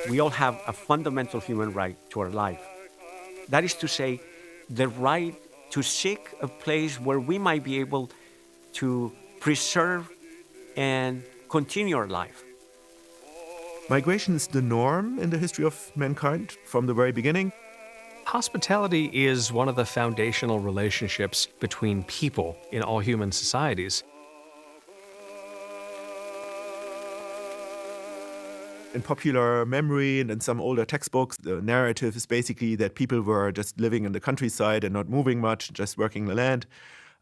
we all have a fundamental human right to our life. That is to say, the right to seek a place where we might be able to preserve and continue our life. Migration is the norm in the history of mankind from the very beginning. Hospitality is one of the foundational relationships between people in all human societies. In popular memory and in some older textbooks, the narrative is basically that people were just living in the countryside and not moving much, just working the land.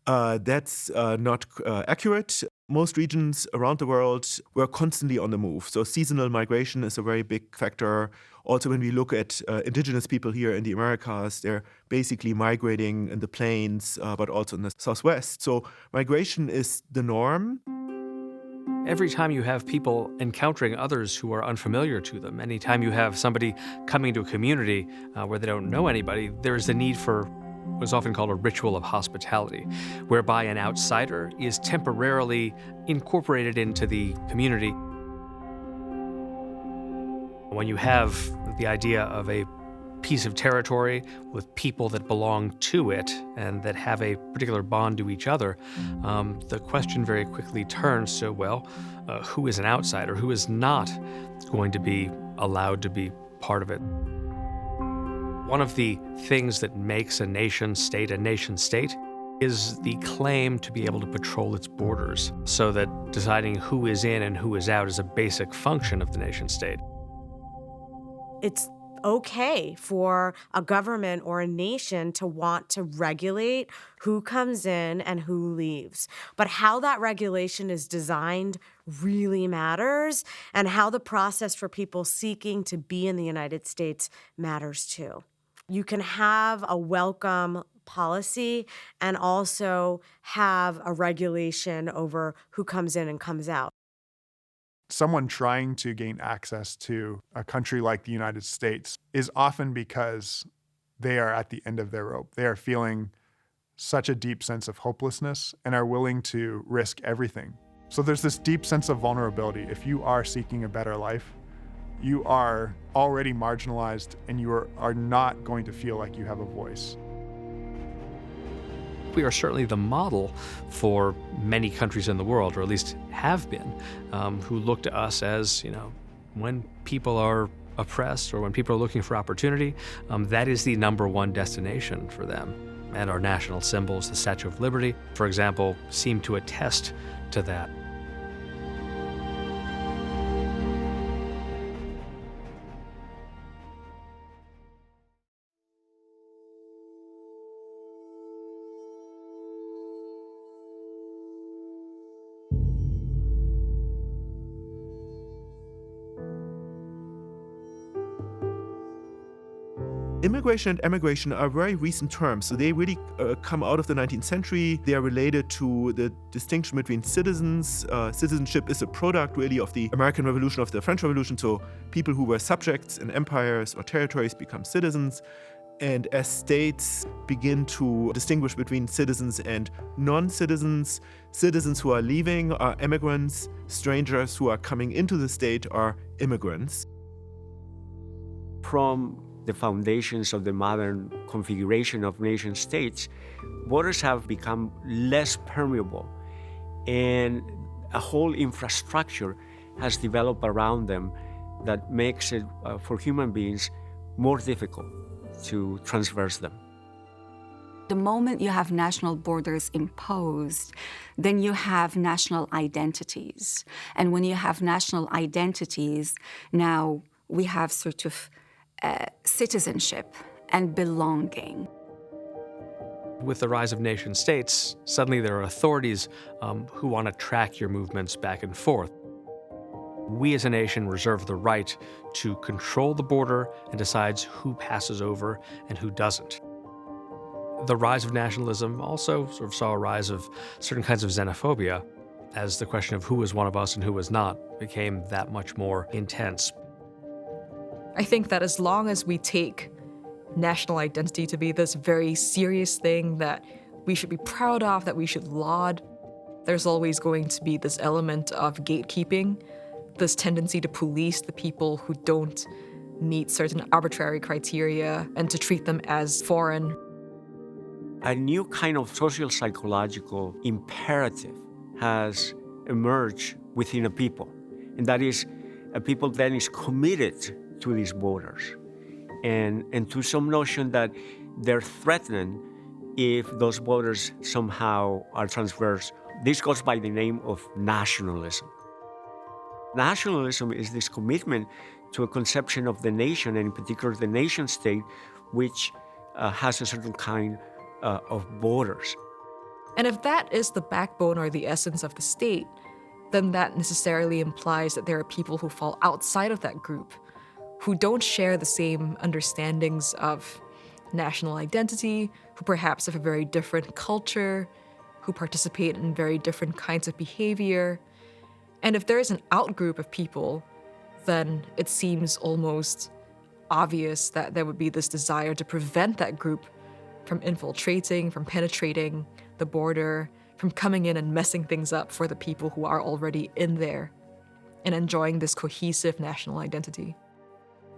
That's not accurate. Most regions around the world were constantly on the move. So seasonal migration is a very big factor. Also, when we look at indigenous people here in the Americas, they're basically migrating in the plains, but also in the Southwest. So migration is the norm. Every time you have people encountering others who are unfamiliar to them, anytime you have somebody coming to a community where they don't know anybody, there's the need for what's often called a ritual of hospitality, whereby an outsider is temporarily incorporated into the community. When you have the idea of a piece of territory with people that belong to it and that have a particular bond to each other, the question very quickly turns to, who is an outsider? Who is not going to be allowed to be part of it? One of the things that makes a nation state is the claim to be able to patrol its borders, so that deciding who is in and who is out is a basic function of the nation state. It's okay for a government or a nation to want to regulate who comes in and who leaves. But how that regulation is designed really matters, and how the process for people seeking to be in the United States matters too. You can have a welcome policy and also have a regulation over who comes in and comes out. Someone trying to gain access to a country like the United States is often because they are at the end of their rope. They are feeling such a deep sense of hopelessness and are willing to risk everything. So there's this deep sense of vulnerability. If you are seeking a better life, you are already marginalized and you are not going to feel like you have a voice. We are certainly the model for many countries in the world, or at least have been, who look to us as, when people are oppressed or when people are looking for opportunity, that is the number one destination for them. And our national symbols, the Statue of Liberty, for example, seem to attest to that. Immigration and emigration are very recent terms, so they really come out of the 19th century. They are related to the distinction between citizens. Citizenship is a product, really, of the American Revolution, of the French Revolution, so people who were subjects in empires or territories become citizens. And as states begin to distinguish between citizens and non-citizens, citizens who are leaving are immigrants, strangers who are coming into the state are immigrants. From the foundations of the modern configuration of nation states, borders have become less permeable, and a whole infrastructure has developed around them that makes it, for human beings, more difficult to traverse them. The moment you have national borders imposed, then you have national identities. And when you have national identities, now we have sort of citizenship and belonging. With the rise of nation states, suddenly there are authorities who want to track your movements back and forth. We as a nation reserve the right to control the border and decides who passes over and who doesn't. The rise of nationalism also sort of saw a rise of certain kinds of xenophobia as the question of who was one of us and who was not became that much more intense. I think that as long as we take national identity to be this very serious thing that we should be proud of, that we should laud, there's always going to be this element of gatekeeping, this tendency to police the people who don't meet certain arbitrary criteria and to treat them as foreign. A new kind of social psychological imperative has emerged within a people, and that is a people that is committed to these borders and to some notion that they're threatened if those borders somehow are transversed. This goes by the name of nationalism. Nationalism is this commitment to a conception of the nation, and in particular the nation state, which has a certain kind of borders. And if that is the backbone or the essence of the state, then that necessarily implies that there are people who fall outside of that group, who don't share the same understandings of national identity, who perhaps have a very different culture, who participate in very different kinds of behavior. And if there is an outgroup of people, then it seems almost obvious that there would be this desire to prevent that group from infiltrating, from penetrating the border, from coming in and messing things up for the people who are already in there and enjoying this cohesive national identity.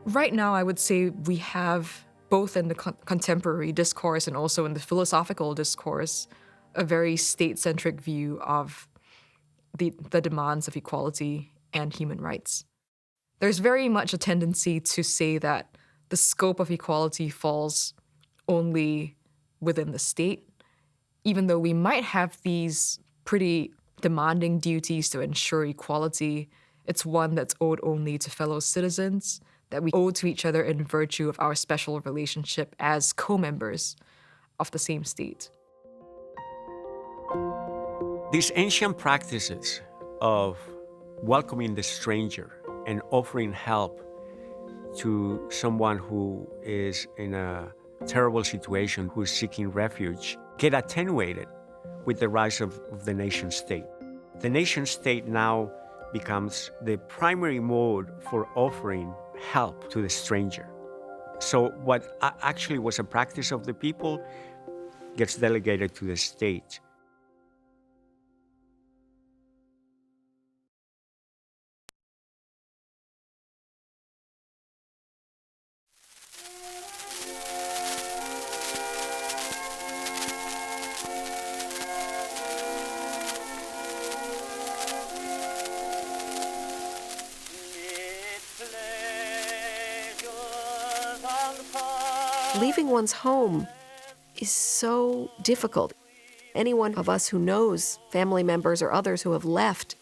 Right now, I would say we have, both in the contemporary discourse and also in the philosophical discourse, a very state-centric view of the demands of equality and human rights. There's very much a tendency to say that the scope of equality falls only within the state, even though we might have these pretty demanding duties to ensure equality. It's one that's owed only to fellow citizens, that we owe to each other in virtue of our special relationship as co-members of the same state. These ancient practices of welcoming the stranger and offering help to someone who is in a terrible situation, who is seeking refuge, get attenuated with the rise of the nation state. The nation state now becomes the primary mode for offering help to the stranger. So what actually was a practice of the people gets delegated to the state. Leaving one's home is so difficult. Anyone of us who knows family members or others who have left,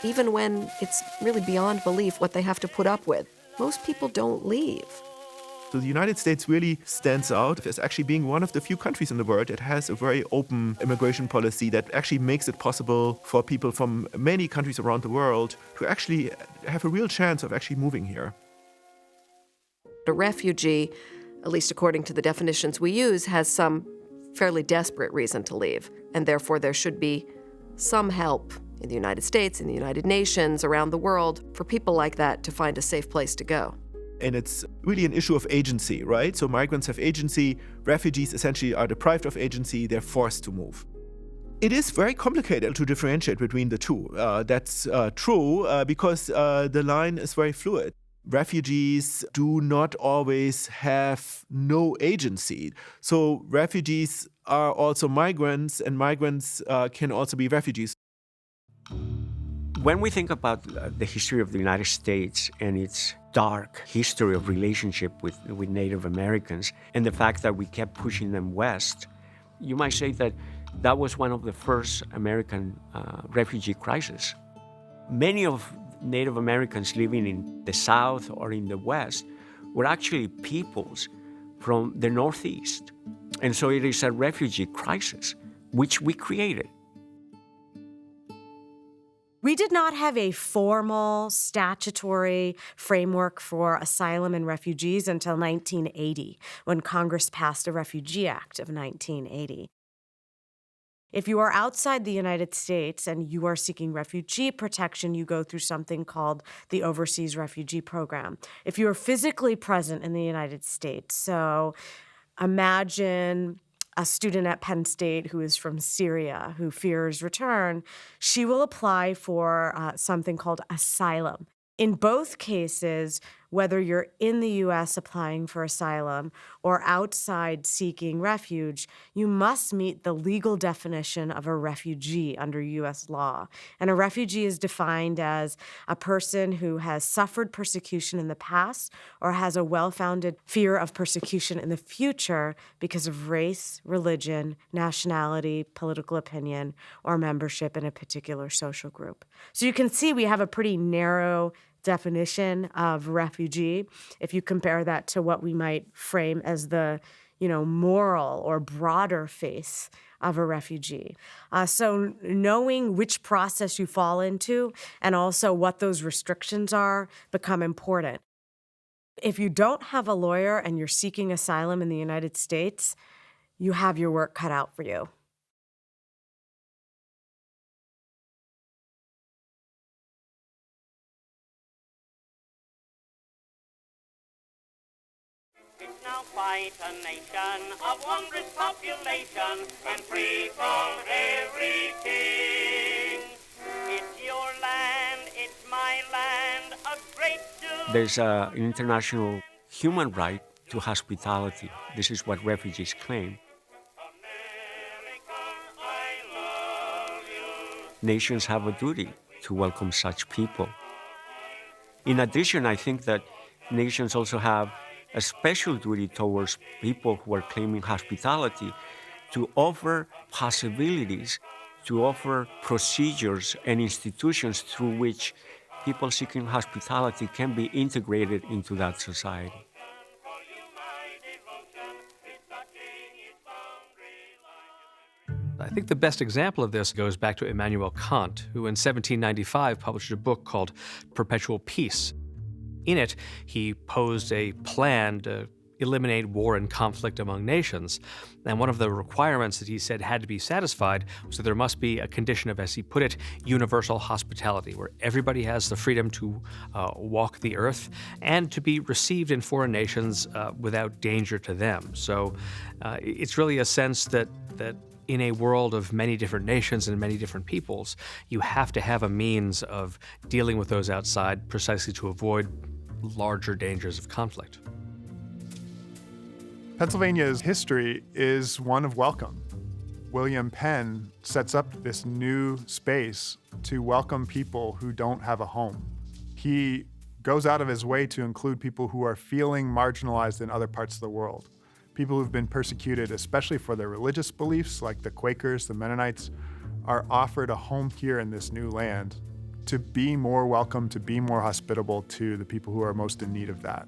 even when it's really beyond belief what they have to put up with, most people don't leave. So the United States really stands out as actually being one of the few countries in the world that has a very open immigration policy that actually makes it possible for people from many countries around the world to actually have a real chance of actually moving here. A refugee, at least according to the definitions we use, has some fairly desperate reason to leave, and therefore there should be some help in the United States, in the United Nations, around the world, for people like that to find a safe place to go. And it's really an issue of agency, right? So migrants have agency, refugees essentially are deprived of agency, they're forced to move. It is very complicated to differentiate between the two. That's true because the line is very fluid. Refugees do not always have no agency. So refugees are also migrants, and migrants can also be refugees. When we think about the history of the United States and its dark history of relationship with Native Americans and the fact that we kept pushing them west, you might say that that was one of the first American refugee crises. Many of Native Americans living in the South or in the West were actually peoples from the Northeast. And so it is a refugee crisis, which we created. We did not have a formal statutory framework for asylum and refugees until 1980, when Congress passed the Refugee Act of 1980. If you are outside the United States and you are seeking refugee protection, you go through something called the Overseas Refugee Program. If you are physically present in the United States, so imagine a student at Penn State who is from Syria, who fears return, she will apply for something called asylum. In both cases, whether you're in the U.S. applying for asylum or outside seeking refuge, you must meet the legal definition of a refugee under U.S. law. And a refugee is defined as a person who has suffered persecution in the past or has a well-founded fear of persecution in the future because of race, religion, nationality, political opinion, or membership in a particular social group. So you can see we have a pretty narrow definition of refugee if you compare that to what we might frame as the, moral or broader face of a refugee. So knowing which process you fall into and also what those restrictions are become important. If you don't have a lawyer and you're seeking asylum in the United States, you have your work cut out for you. Now quite a nation of wondrous population and free from everything. It's your land, it's my land, a great do. There's an international human right to hospitality. This is what refugees claim. Nations have a duty to welcome such people. In addition, I think that nations also have a special duty towards people who are claiming hospitality to offer possibilities, to offer procedures and institutions through which people seeking hospitality can be integrated into that society. I think the best example of this goes back to Immanuel Kant, who in 1795 published a book called Perpetual Peace. In it, he posed a plan to eliminate war and conflict among nations. And one of the requirements that he said had to be satisfied was that there must be a condition of, as he put it, universal hospitality, where everybody has the freedom to walk the earth and to be received in foreign nations without danger to them. So it's really a sense that in a world of many different nations and many different peoples, you have to have a means of dealing with those outside precisely to avoid larger dangers of conflict. Pennsylvania's history is one of welcome. William Penn sets up this new space to welcome people who don't have a home. He goes out of his way to include people who are feeling marginalized in other parts of the world. People who've been persecuted, especially for their religious beliefs, like the Quakers, the Mennonites, are offered a home here in this new land to be more welcome, to be more hospitable to the people who are most in need of that.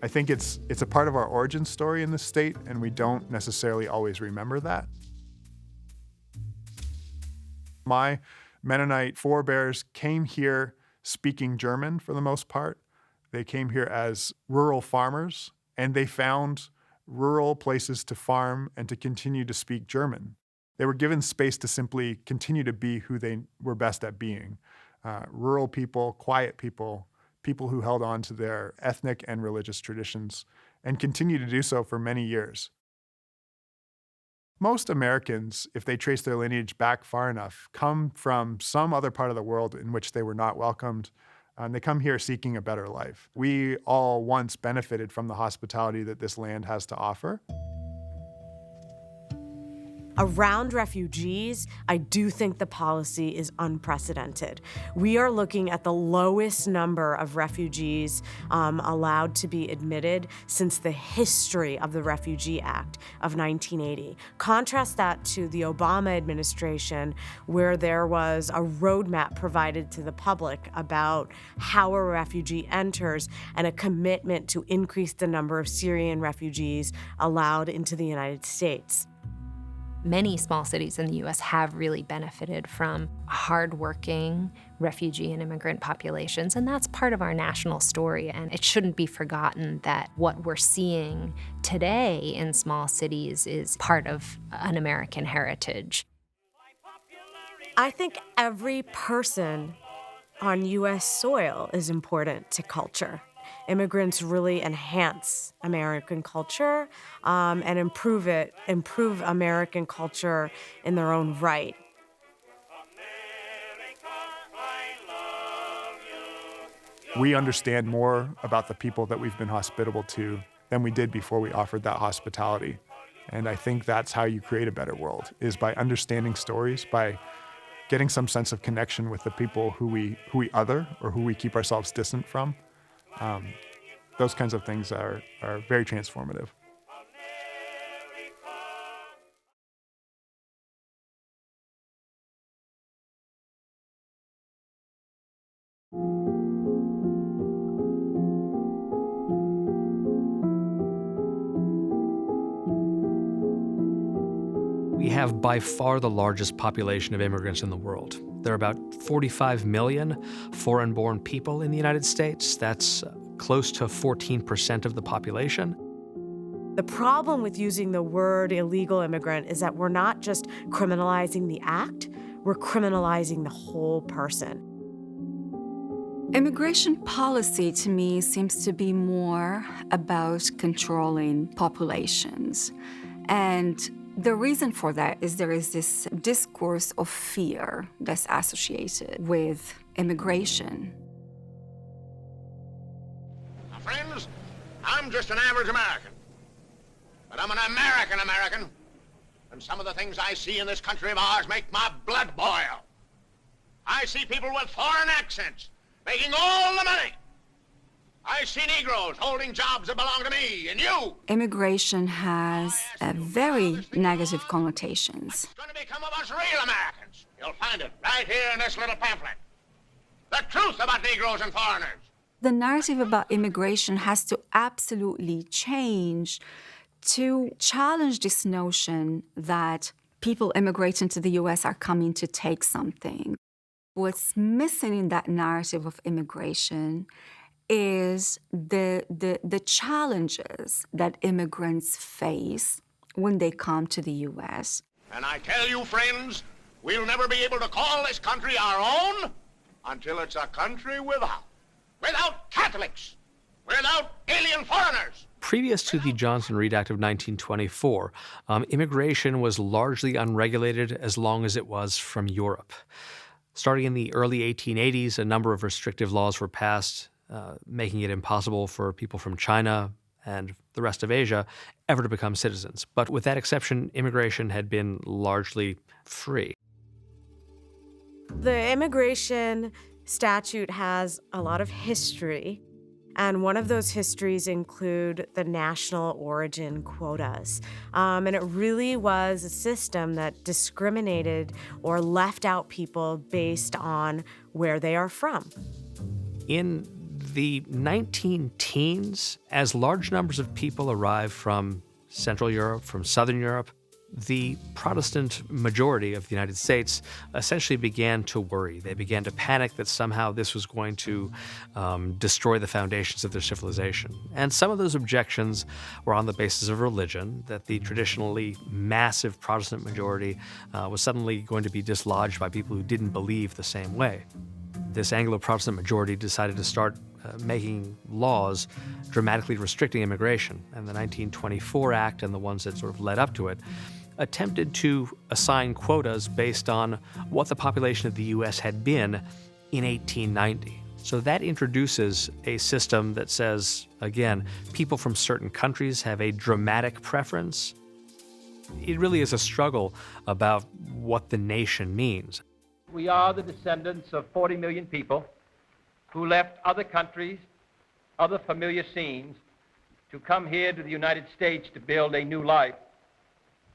I think it's a part of our origin story in this state, and we don't necessarily always remember that. My Mennonite forebears came here speaking German for the most part. They came here as rural farmers, and they found rural places to farm and to continue to speak German. They were given space to simply continue to be who they were best at being. Rural people, quiet people, people who held on to their ethnic and religious traditions and continue to do so for many years. Most Americans, if they trace their lineage back far enough, come from some other part of the world in which they were not welcomed, and they come here seeking a better life. We all once benefited from the hospitality that this land has to offer. Around refugees, I do think the policy is unprecedented. We are looking at the lowest number of refugees allowed to be admitted since the history of the Refugee Act of 1980. Contrast that to the Obama administration, where there was a roadmap provided to the public about how a refugee enters and a commitment to increase the number of Syrian refugees allowed into the United States. Many small cities in the U.S. have really benefited from hardworking refugee and immigrant populations, and that's part of our national story. And it shouldn't be forgotten that what we're seeing today in small cities is part of an American heritage. I think every person on U.S. soil is important to culture. Immigrants really enhance American culture and improve American culture in their own right. America, I love you. we understand more about the people that we've been hospitable to than we did before we offered that hospitality. And I think that's how you create a better world, is by understanding stories, by getting some sense of connection with the people who we other or who we keep ourselves distant from. Those kinds of things are very transformative. We have by far the largest population of immigrants in the world. There are about 45 million foreign-born people in the United States. That's close to 14% of the population. The problem with using the word illegal immigrant is that we're not just criminalizing the act, we're criminalizing the whole person. Immigration policy, to me, seems to be more about controlling populations. And the reason for that is there is this discourse of fear that's associated with immigration. Now, friends, I'm just an average American. But I'm an American. And some of the things I see in this country of ours make my blood boil. I see people with foreign accents making all the money. I see Negroes holding jobs that belong to me and you. Immigration has very negative connotations. What's going to become of us real Americans? You'll find it right here in this little pamphlet. The truth about Negroes and foreigners. The narrative about immigration has to absolutely change to challenge this notion that people immigrating to the U.S. are coming to take something. What's missing in that narrative of immigration is the challenges that immigrants face when they come to the U.S. And I tell you, friends, we'll never be able to call this country our own until it's a country without Catholics, without alien foreigners. Previous to the Johnson-Reed Act of 1924, immigration was largely unregulated as long as it was from Europe. Starting in the early 1880s, a number of restrictive laws were passed, making it impossible for people from China and the rest of Asia ever to become citizens. But with that exception, immigration had been largely free. The immigration statute has a lot of history, and one of those histories include the national origin quotas. And it really was a system that discriminated or left out people based on where they are from. In the 19-teens, as large numbers of people arrived from Central Europe, from Southern Europe, the Protestant majority of the United States essentially began to worry. They began to panic that somehow this was going to destroy the foundations of their civilization. And some of those objections were on the basis of religion, that the traditionally massive Protestant majority was suddenly going to be dislodged by people who didn't believe the same way. This Anglo-Protestant majority decided to start making laws dramatically restricting immigration. And the 1924 Act and the ones that sort of led up to it attempted to assign quotas based on what the population of the U.S. had been in 1890. So that introduces a system that says, again, people from certain countries have a dramatic preference. It really is a struggle about what the nation means. We are the descendants of 40 million people who left other countries, other familiar scenes, to come here to the United States to build a new life,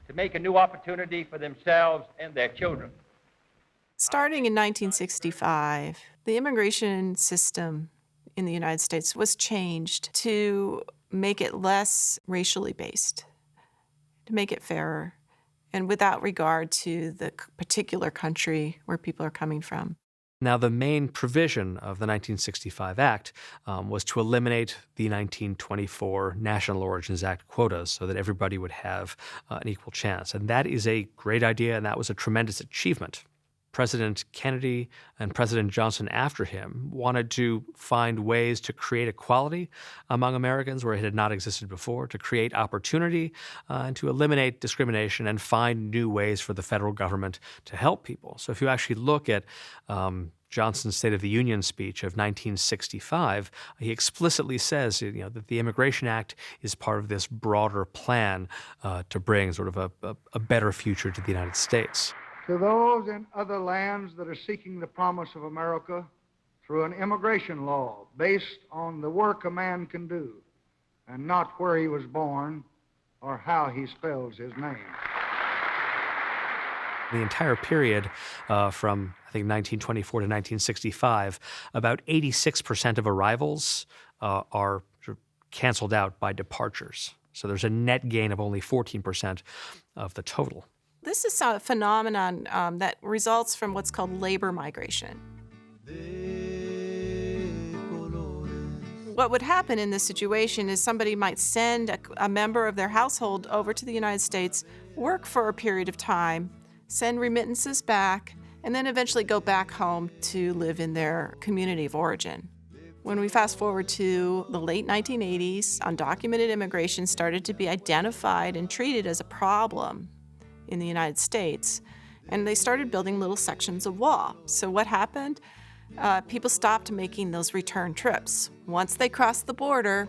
to make a new opportunity for themselves and their children. Starting in 1965, the immigration system in the United States was changed to make it less racially based, to make it fairer, and without regard to the particular country where people are coming from. Now, the main provision of the 1965 Act was to eliminate the 1924 National Origins Act quotas so that everybody would have an equal chance. And that is a great idea, and that was a tremendous achievement. President Kennedy and President Johnson after him wanted to find ways to create equality among Americans where it had not existed before, to create opportunity and to eliminate discrimination and find new ways for the federal government to help people. So if you actually look at Johnson's State of the Union speech of 1965, he explicitly says, that the Immigration Act is part of this broader plan to bring sort of a better future to the United States. To those in other lands that are seeking the promise of America through an immigration law based on the work a man can do and not where he was born or how he spells his name. The entire period from, I think, 1924 to 1965, about 86% of arrivals are sort of canceled out by departures. So there's a net gain of only 14% of the total. This is a phenomenon that results from what's called labor migration. What would happen in this situation is somebody might send a member of their household over to the United States, work for a period of time, send remittances back, and then eventually go back home to live in their community of origin. When we fast forward to the late 1980s, undocumented immigration started to be identified and treated as a problem in the United States, and they started building little sections of wall. So what happened? People stopped making those return trips. Once they crossed the border,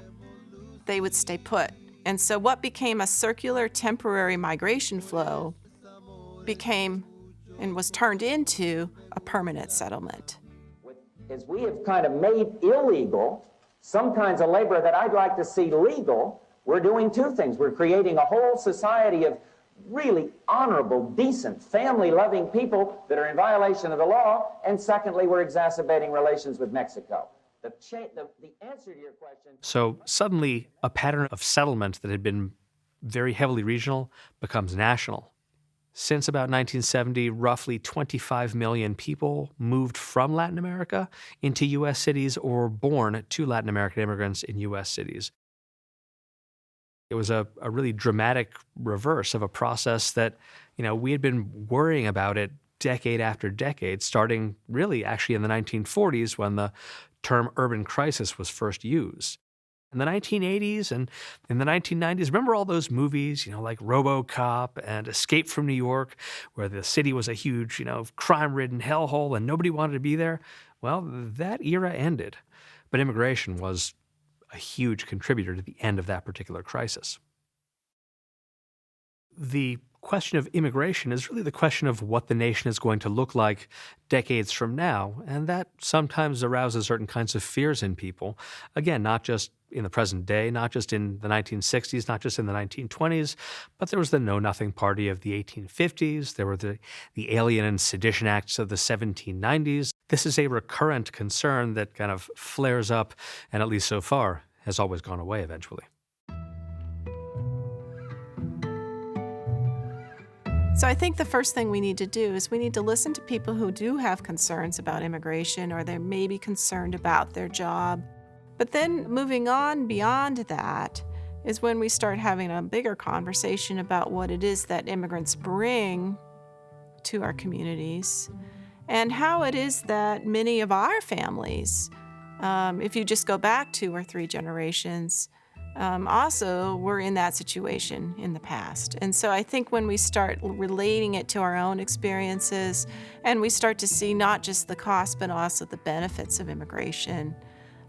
they would stay put. And so what became a circular temporary migration flow became and was turned into a permanent settlement. Is we have kind of made illegal some kinds of labor that I'd like to see legal. We're doing two things. We're creating a whole society of really honorable, decent, family-loving people that are in violation of the law, and secondly, we're exacerbating relations with Mexico. The answer to your question... So suddenly, a pattern of settlement that had been very heavily regional becomes national. Since about 1970, roughly 25 million people moved from Latin America into U.S. cities or were born to Latin American immigrants in U.S. cities. It was a really dramatic reverse of a process that, we had been worrying about it decade after decade, starting really actually in the 1940s when the term urban crisis was first used. In the 1980s and in the 1990s, remember all those movies, like RoboCop and Escape from New York, where the city was a huge, crime-ridden hellhole and nobody wanted to be there? Well, that era ended, but immigration was a huge contributor to the end of that particular crisis. The question of immigration is really the question of what the nation is going to look like decades from now, and that sometimes arouses certain kinds of fears in people. Again, not just in the present day, not just in the 1960s, not just in the 1920s, but there was the Know-Nothing Party of the 1850s, there were the Alien and Sedition Acts of the 1790s. This is a recurrent concern that kind of flares up, and at least so far, has always gone away eventually. So I think the first thing we need to do is we need to listen to people who do have concerns about immigration, or they may be concerned about their job. But then moving on beyond that is when we start having a bigger conversation about what it is that immigrants bring to our communities and how it is that many of our families, if you just go back 2 or 3 generations, also were in that situation in the past. And so I think when we start relating it to our own experiences and we start to see not just the cost but also the benefits of immigration,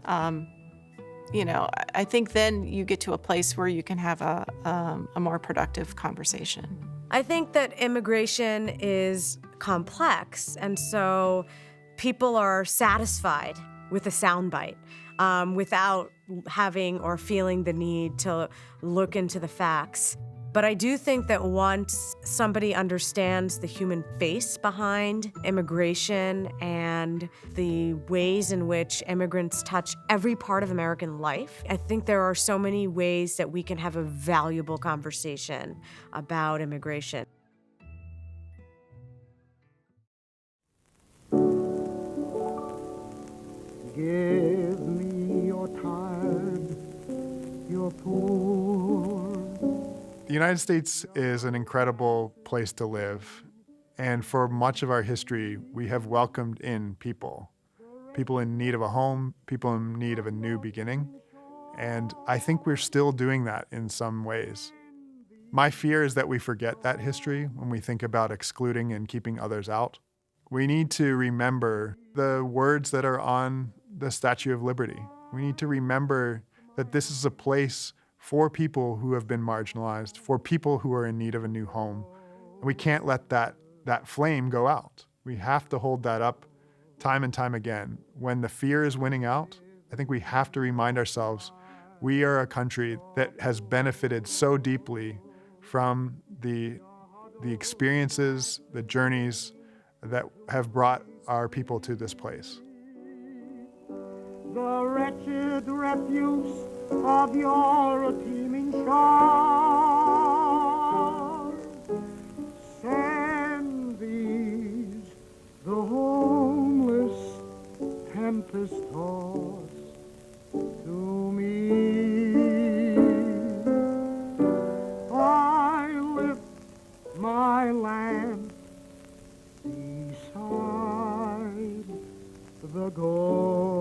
I think then you get to a place where you can have a more productive conversation. I think that immigration is complex, and so people are satisfied with a soundbite without having or feeling the need to look into the facts. But I do think that once somebody understands the human face behind immigration and the ways in which immigrants touch every part of American life, I think there are so many ways that we can have a valuable conversation about immigration. Give me your tired, your poor. The United States is an incredible place to live, and for much of our history, we have welcomed in people in need of a home, people in need of a new beginning, and I think we're still doing that in some ways. My fear is that we forget that history when we think about excluding and keeping others out. We need to remember the words that are on the Statue of Liberty. We need to remember that this is a place for people who have been marginalized, for people who are in need of a new home. And we can't let that flame go out. We have to hold that up time and time again. When the fear is winning out, I think we have to remind ourselves we are a country that has benefited so deeply from the experiences, the journeys that have brought our people to this place. The wretched refuse of your teeming shores, send these the homeless tempest-tossed to me. I lift my land beside the goal.